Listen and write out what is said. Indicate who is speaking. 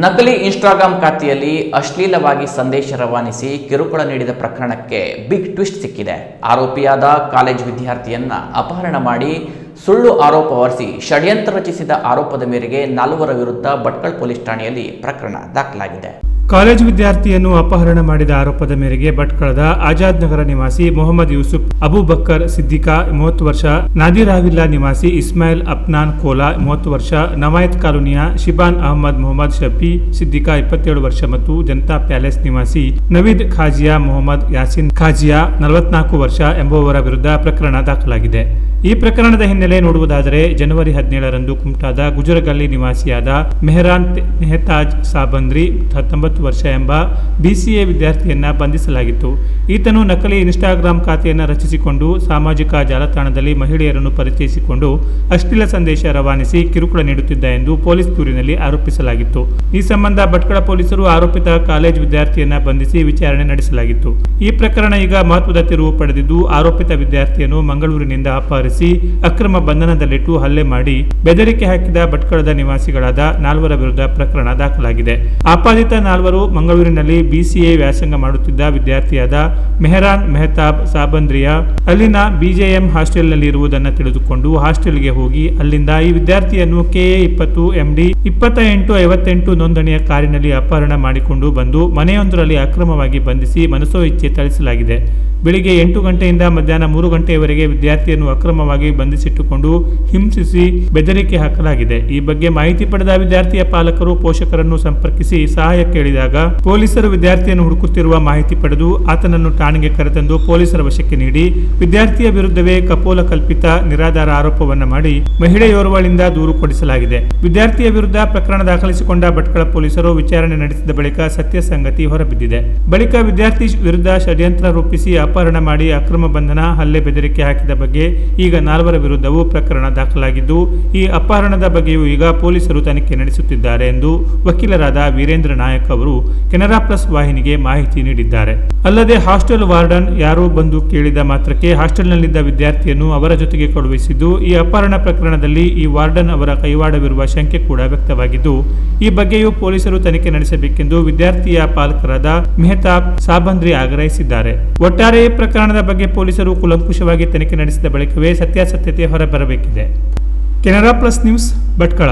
Speaker 1: ನಕಲಿ ಇನ್ಸ್ಟಾಗ್ರಾಂ ಖಾತೆಯಲ್ಲಿ ಅಶ್ಲೀಲವಾಗಿ ಸಂದೇಶ ರವಾನಿಸಿ ಕಿರುಕುಳ ನೀಡಿದ ಪ್ರಕರಣಕ್ಕೆ ಬಿಗ್ ಟ್ವಿಸ್ಟ್ ಸಿಕ್ಕಿದೆ. ಆರೋಪಿಯಾದ ಕಾಲೇಜ್ ವಿದ್ಯಾರ್ಥಿಯನ್ನ ಅಪಹರಣ ಮಾಡಿ ಸುಳ್ಳು ಆರೋಪ ಹೊರಿಸಿ ಷಡ್ಯಂತ್ರ ರಚಿಸಿದ ಆರೋಪದ ಮೇರೆಗೆ 4 ವಿರುದ್ಧ ಭಟ್ಕಳ ಪೊಲೀಸ್ ಠಾಣೆಯಲ್ಲಿ ಪ್ರಕರಣ ದಾಖಲಾಗಿದೆ.
Speaker 2: ಕಾಲೇಜ್ ವಿದ್ಯಾರ್ಥಿಯನ್ನು ಅಪಹರಣ ಮಾಡಿದ ಆರೋಪದ ಮೇರೆಗೆ ಭಟ್ಕಳದ ಆಜಾದ್ ನಗರ ನಿವಾಸಿ ಮೊಹಮ್ಮದ್ ಯೂಸುಫ್ ಅಬೂಬಕ್ಕರ್ ಸಿದ್ದಿಕಾ 30 ವರ್ಷ, ನಾದಿರಾವಿಲ್ಲಾ ನಿವಾಸಿ ಇಸ್ಮಾಯಿಲ್ ಅಪ್ನಾನ್ ಕೋಲಾ 30 ವರ್ಷ, ನವಾಯತ್ ಕಾಲೋನಿಯ ಶಿಬಾನ್ ಅಹಮದ್ ಮೊಹಮ್ಮದ್ ಶಫಿ ಸಿದ್ದಿಕಾ 27 ವರ್ಷ ಮತ್ತು ಜನತಾ ಪ್ಯಾಲೇಸ್ ನಿವಾಸಿ ನವೀದ್ ಖಾಜಿಯಾ ಮೊಹಮ್ಮದ್ ಯಾಸಿನ್ ಖಾಜಿಯಾ 44 ವರ್ಷ ಎಂಬುವವರ ವಿರುದ್ಧ ಪ್ರಕರಣ ದಾಖಲಾಗಿದೆ. ಈ ಪ್ರಕರಣದ ಹಿನ್ನೆಲೆ ನೋಡುವುದಾದರೆ ಜನವರಿ 17ರಂದು ಕುಮಟಾದ ಗುಜರಗಲ್ಲಿ ನಿವಾಸಿಯಾದ ಮೆಹರಾನ್ ಮೆಹತಾಜ್ ಸಾಬಂದ್ರಿ 19 ವರ್ಷ ಎಂಬ BCA ವಿದ್ಯಾರ್ಥಿಯನ್ನ ಬಂಧಿಸಲಾಗಿತ್ತು. ಈತನು ನಕಲಿ ಇನ್ಸ್ಟಾಗ್ರಾಂ ಖಾತೆಯನ್ನು ರಚಿಸಿಕೊಂಡು ಸಾಮಾಜಿಕ ಜಾಲತಾಣದಲ್ಲಿ ಮಹಿಳೆಯರನ್ನು ಪರಿಚಯಿಸಿಕೊಂಡು ಅಶ್ಲೀಲ ಸಂದೇಶ ರವಾನಿಸಿ ಕಿರುಕುಳ ನೀಡುತ್ತಿದ್ದ ಎಂದು ಪೊಲೀಸ್ ದೂರಿನಲ್ಲಿ ಆರೋಪಿಸಲಾಗಿತ್ತು. ಈ ಸಂಬಂಧ ಭಟ್ಕಳ ಪೊಲೀಸರು ಆರೋಪಿತ ಕಾಲೇಜ್ ವಿದ್ಯಾರ್ಥಿಯನ್ನ ಬಂಧಿಸಿ ವಿಚಾರಣೆ ನಡೆಸಲಾಗಿತ್ತು. ಈ ಪ್ರಕರಣ ಈಗ ಮಹತ್ವದ ತಿರುವು ಪಡೆದಿದ್ದು, ಆರೋಪಿತ ವಿದ್ಯಾರ್ಥಿಯನ್ನು ಮಂಗಳೂರಿನಿಂದ ಅಪಹರಿಸಿ ಅಕ್ರಮ ಬಂಧನದಲ್ಲಿಟ್ಟು ಹಲ್ಲೆ ಮಾಡಿ ಬೆದರಿಕೆ ಹಾಕಿದ ಭಟ್ಕಳದ ನಿವಾಸಿಗಳಾದ 4 ವಿರುದ್ಧ ಪ್ರಕರಣ ದಾಖಲಾಗಿದೆ. ಆಪಾದಿತ 4 ಮಂಗಳೂರಿನಲ್ಲಿ BCA ವ್ಯಾಸಂಗ ಮಾಡುತ್ತಿದ್ದ ವಿದ್ಯಾರ್ಥಿಯಾದ ಮೆಹರಾನ್ ಮೆಹತಾಬ್ ಸಾಬಂದ್ರಿಯ ಅಲ್ಲಿನ BJM ಹಾಸ್ಟೆಲ್ನಲ್ಲಿ ಇರುವುದನ್ನು ತಿಳಿದುಕೊಂಡು ಹಾಸ್ಟೆಲ್ಗೆ ಹೋಗಿ ಅಲ್ಲಿಂದ ಈ ವಿದ್ಯಾರ್ಥಿಯನ್ನು KA 20 MD 2858 ನೋಂದಣಿಯ ಕಾರಿನಲ್ಲಿ ಅಪಹರಣ ಮಾಡಿಕೊಂಡು ಬಂದು ಮನೆಯೊಂದರಲ್ಲಿ ಅಕ್ರಮವಾಗಿ ಬಂಧಿಸಿ ಮನಸೋ ಇಚ್ಛೆ ಥಳಿಸಲಾಗಿದೆ. ಬೆಳಿಗ್ಗೆ 8 ಗಂಟೆಯಿಂದ ಮಧ್ಯಾಹ್ನ 3 ಗಂಟೆಯವರೆಗೆ ವಿದ್ಯಾರ್ಥಿಯನ್ನು ಅಕ್ರಮವಾಗಿ ಬಂಧಿಸಿಟ್ಟುಕೊಂಡು ಹಿಂಸಿಸಿ ಬೆದರಿಕೆ ಹಾಕಲಾಗಿದೆ. ಈ ಬಗ್ಗೆ ಮಾಹಿತಿ ಪಡೆದ ವಿದ್ಯಾರ್ಥಿಯ ಪಾಲಕರು ಪೋಷಕರನ್ನು ಸಂಪರ್ಕಿಸಿ ಸಹಾಯ ಕೇಳಿದಾಗ ಪೊಲೀಸರು ವಿದ್ಯಾರ್ಥಿಯನ್ನು ಹುಡುಕುತ್ತಿರುವ ಮಾಹಿತಿ ಪಡೆದು ಆತನನ್ನು ಠಾಣೆಗೆ ಕರೆತಂದು ಪೊಲೀಸರ ವಶಕ್ಕೆ ನೀಡಿ ವಿದ್ಯಾರ್ಥಿಯ ವಿರುದ್ಧವೇ ಕಪೋಲ ಕಲ್ಪಿತ ನಿರಾಧಾರ ಆರೋಪವನ್ನು ಮಾಡಿ ಮಹಿಳೆಯೋರ್ವಳಿಂದ ದೂರು ಕೊಡಿಸಲಾಗಿದೆ. ವಿದ್ಯಾರ್ಥಿಯ ವಿರುದ್ಧ ಪ್ರಕರಣ ದಾಖಲಿಸಿಕೊಂಡ ಭಟ್ಕಳ ಪೊಲೀಸರು ವಿಚಾರಣೆ ನಡೆಸಿದ ಬಳಿಕ ಸತ್ಯ ಸಂಗತಿ ಹೊರಬಿದ್ದಿದೆ. ಬಳಿಕ ವಿದ್ಯಾರ್ಥಿ ವಿರುದ್ಧ ಷಡ್ಯಂತ್ರ ರೂಪಿಸಿ ಅಪಹರಣ ಮಾಡಿ ಅಕ್ರಮ ಬಂಧನ, ಹಲ್ಲೆ, ಬೆದರಿಕೆ ಹಾಕಿದ ಬಗ್ಗೆ ಈಗ 4 ವಿರುದ್ಧವೂ ಪ್ರಕರಣ ದಾಖಲಾಗಿದ್ದು, ಈ ಅಪಹರಣದ ಬಗ್ಗೆಯೂ ಈಗ ಪೊಲೀಸರು ತನಿಖೆ ನಡೆಸುತ್ತಿದ್ದಾರೆ ಎಂದು ವಕೀಲರಾದ ವೀರೇಂದ್ರ ನಾಯಕ್ ಅವರು ಕೆನರಾ ಪ್ಲಸ್ ವಾಹಿನಿಗೆ ಮಾಹಿತಿ ನೀಡಿದ್ದಾರೆ. ಅಲ್ಲದೆ ಹಾಸ್ಟೆಲ್ ವಾರ್ಡನ್ ಯಾರೋ ಬಂದು ಕೇಳಿದ ಮಾತ್ರಕ್ಕೆ ಹಾಸ್ಟೆಲ್ನಲ್ಲಿದ್ದ ವಿದ್ಯಾರ್ಥಿಯನ್ನು ಅವರ ಜೊತೆಗೆ ಕಳುಹಿಸಿದ್ದು, ಈ ಅಪಹರಣ ಪ್ರಕರಣದಲ್ಲಿ ಈ ವಾರ್ಡನ್ ಅವರ ಕೈವಾಡವಿರುವ ಶಂಕೆ ಕೂಡ ವ್ಯಕ್ತವಾಗಿದ್ದು, ಈ ಬಗ್ಗೆಯೂ ಪೊಲೀಸರು ತನಿಖೆ ನಡೆಸಬೇಕೆಂದು ವಿದ್ಯಾರ್ಥಿಯ ಪಾಲಕರಾದ ಮೆಹತಾಬ್ ಸಾಬಂದ್ರಿ ಆಗ್ರಹಿಸಿದ್ದಾರೆ. ಒಟ್ಟಾರೆ ಈ ಪ್ರಕರಣದ ಬಗ್ಗೆ ಪೊಲೀಸರು ಕೂಲಂಕುಷವಾಗಿ ತನಿಖೆ ನಡೆಸಿದ ಬಳಿಕವೇ ಸತ್ಯಾಸತ್ಯತೆ ಹೊರಬರಬೇಕಿದೆ. Canara plus news Bhatkal.